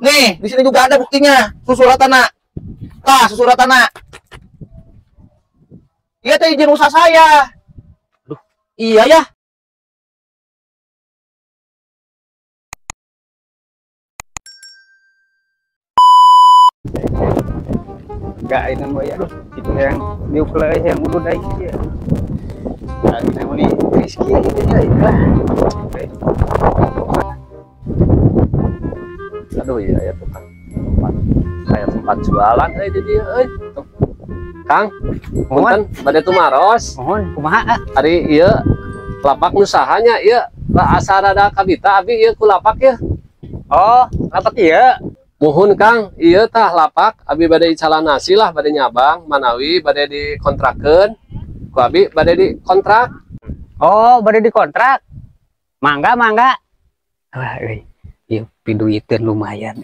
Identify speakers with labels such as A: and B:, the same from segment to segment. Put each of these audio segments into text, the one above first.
A: Nih, di sini juga ada buktinya. Susuratana. Tah, susuratana. Iya teh izin usaha saya.
B: Aduh, iya ya.
C: Enggak ini mah ya, itu yang diukulai yang udah naik ya. Nah, ini mah Rizky gitu ya.
B: Aduh iya ya tuh Kang. Saya sempat jualan di dia tuh. Kang, punten bade tumaros.
C: Mohon kumaha?
B: Ari ieu lapak nusahanya ieu asa rada kabita abi ieu ku lapak ya.
C: Oh, lapak ieu.
B: Muhun Kang, ieu tah lapak abi bade icalan nasi lah bade nyabang manawi bade dikontrakeun. Ku abi bade dikontrak.
C: Oh, bade dikontrak. Mangga. Wah, ieu piduiteun lumayan.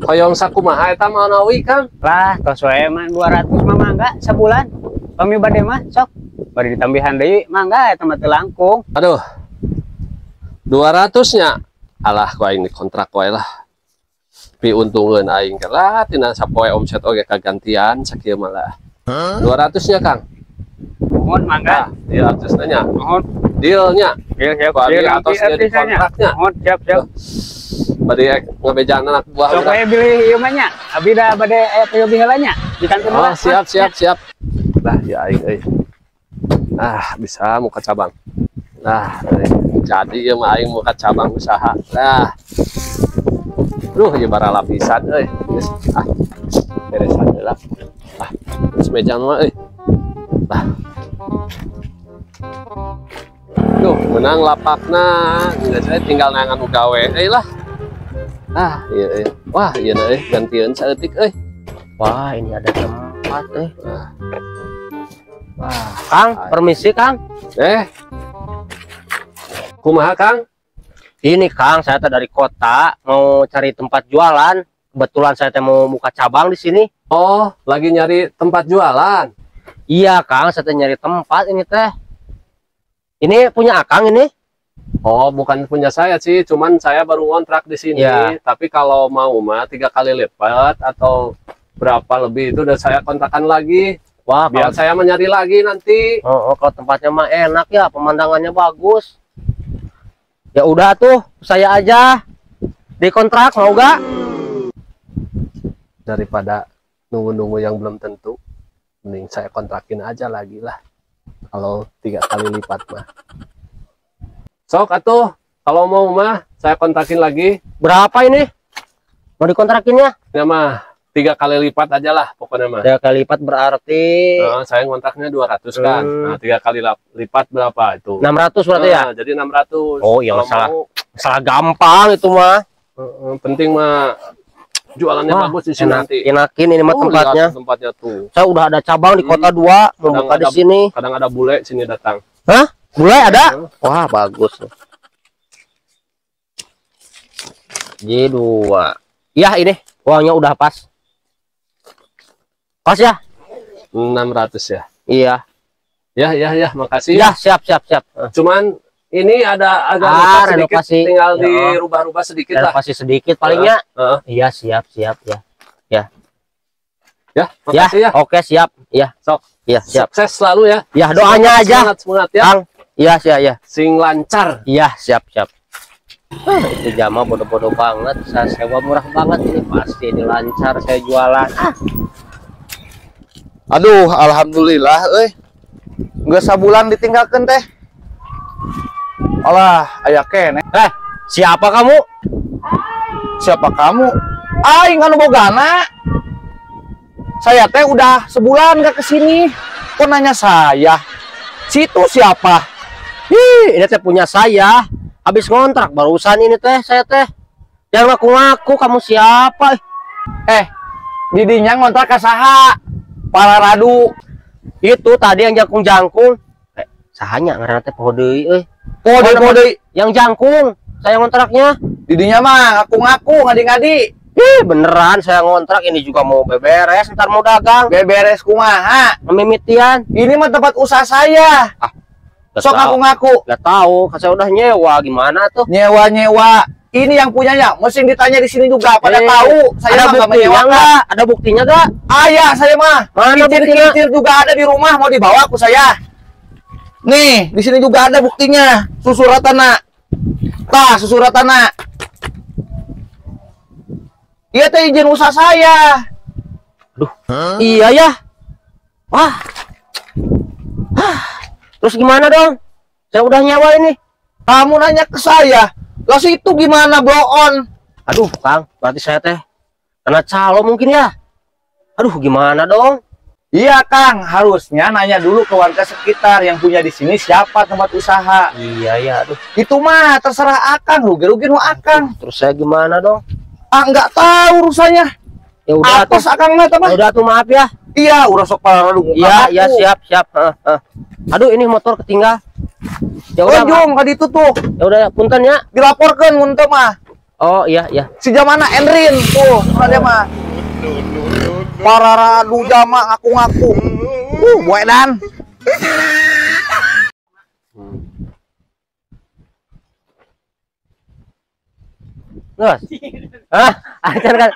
B: Hoyong sakumaha eta manawi Kang?
C: Lah, tos wae mah 200 mah mangga sebulan. Kami bade mah sok. Bade ditambihan deui mangga eta mah teu langkung.
B: Aduh. 200-nya. Alah ku aing dikontrak wae lah. Pi untungeun aing ke lah tina sapoe omset oge kagantian sakieu mah lah. 200-nya Kang.
C: Mohon mangga.
B: Nah, ieu artisna nya.
C: Mohon.
B: Deal-nya.
C: Siap.
B: Ku abi atos dia dikontraknya.
C: Mohon siap.
B: Bade ngebejaan anak buah
C: Sok
B: urang.
C: we bilih ieu mah nya. Abi da bade aya teu biheulanya di kantor.
B: Oh, siap. Lah ya aing euy. Ah, bisa muka cabang. Nah, jadi ieu mah aing muka cabang usaha. Nah. Duh, ieu bara lapisan euy. Geus beresan heula. Terus meja mah euy. Lah. Duh, menang lapakna. Geus tinggal nangan gawe euy lah. Iya. Wah, iya euy, gantieun saeutik euy.
C: Wah, ini ada tempat
B: Wah,
C: Kang, permisi Kang.
B: Kumaha Kang?
C: Ini Kang, saya dari kota mau cari tempat jualan. Kebetulan saya mau buka cabang di sini.
B: Oh, lagi nyari tempat jualan.
C: Iya Kang, saya nyari tempat ini teh. Ini punya Akang ini?
B: Oh, bukan punya saya sih, cuman saya baru ngontrak di sini.
C: Ya.
B: Tapi kalau mau mah 3 kali lipat atau berapa lebih itu udah saya kontrakan lagi.
C: Wah,
B: Biar saya menyari lagi nanti.
C: kalau tempatnya mah enak ya, pemandangannya bagus. Ya udah tuh, saya aja dikontrak mau gak?
B: Daripada nunggu-nunggu yang belum tentu, mending saya kontrakin aja lagi lah. Kalau 3 kali lipat mah. Sok atuh, kalau mau mah saya kontrakin lagi.
C: Berapa ini? Mau dikontrakinnya?
B: Ya mah 3 kali lipat aja lah pokoknya mah.
C: 3 kali lipat berarti
B: Saya ngontraknya 200 kan. Nah, 3 kali lipat berapa itu?
C: 600 berarti ya?
B: Jadi 600.
C: Oh iya,
B: Kalau
C: salah gampang itu mah.
B: penting mah jualannya bagus di sini nanti.
C: Enakin ini mah tempatnya.
B: Lihat tempatnya tuh.
C: Saya udah ada cabang di kota 2, mau buka di sini.
B: Kadang ada bule sini datang.
C: Hah? Mulai ada? Wah, bagus. J2. Ya, ini uangnya udah pas. Pas ya?
B: 600 ya.
C: Iya.
B: Ya, makasih.
C: Ya, siap.
B: Cuman ini ada agak sedikit,
C: renovasi.
B: tinggal dirubah-rubah sedikit lah.
C: Renovasi sedikit palingnya. Iya, siap ya.
B: Ya, makasih ya.
C: Oke, siap. Ya.
B: Sok.
C: Iya, siap.
B: Sukses selalu ya.
C: Ya, doanya aja.
B: Semangat ya.
C: Kang. Iya, ya.
B: Sing lancar.
C: Iya, siap. Itu jama bodoh-bodoh banget. Saya sewa murah banget ini, pasti ini lancar saya jualan.
A: Aduh, alhamdulillah Nggak sabulan ditinggalkan teh. Alah, aya kene.
C: Siapa kamu?
A: Siapa kamu? Aing anu bogana. Saya teh udah sebulan gak kesini. Kok nanya saya? Situ siapa?
C: Ini teh punya saya. Habis ngontrak barusan ini teh saya teh. Jangan ngaku-ngaku kamu siapa?
A: Didinya ngontrak ka saha? Para radu.
C: Itu tadi yang jangkung-jangkung. Sahanya ngaranna teh poho deui
A: Kode
C: yang jangkung. Saya ngontraknya.
A: didinya mah ngaku-ngaku ngadi-ngadi.
C: Beneran saya ngontrak ini juga mau beberes, ntar mau dagang.
A: Beberes kumaha?
C: Memimitian.
A: Ini mah tempat usaha saya. Sok ngaku-ngaku.
C: Gak tahu, saya udah nyewa gimana tuh?
A: Nyewa Ini yang punyanya, mesti ditanya di sini juga. Pada tahu,
B: ada
A: saya mah nggak
B: buktinya
A: menyewakan.
B: nggak? Ada buktinya nggak?
A: Ayah saya mah.
B: Mana buktinya?
A: Kincir juga ada di rumah, mau dibawa aku saya. Nih, di sini juga ada buktinya. Susu Ratana. Tah, susu Ratana. Iya teh izin usaha saya.
B: Aduh, iya ya. Wah. Terus gimana dong? Saya udah nyawa ini.
A: Kamu nanya ke saya. Lah situ gimana, bloon?
B: Aduh, Kang, berarti saya teh kena calo mungkin ya. Aduh, gimana dong?
A: Iya, Kang. Harusnya nanya dulu ke warga sekitar yang punya di sini siapa tempat usaha.
B: Iya ya, aduh.
A: Itu mah terserah Akang, rugi-rugi nu Akang.
B: Terus saya gimana dong?
A: Ah, nggak tahu urusannya.
B: Ya udah tuh.
A: Atas Akang mah
B: Ya udah tuh, maaf ya.
A: Iya, udah sok paralung.
B: Iya, ya siap, siap. Aduh, ini motor ketinggal. Ya
A: Oh,
B: udah,
A: Jung, tadi itu tuh
B: ya udah, punten ya.
A: dilaporkan untuk mah.
B: Oh, iya, iya.
A: Si Jamana Enrin tuh, dia mah. Para radu jama ngaku-ngaku. Buedan.
B: Terus. Hah? Ajar kan?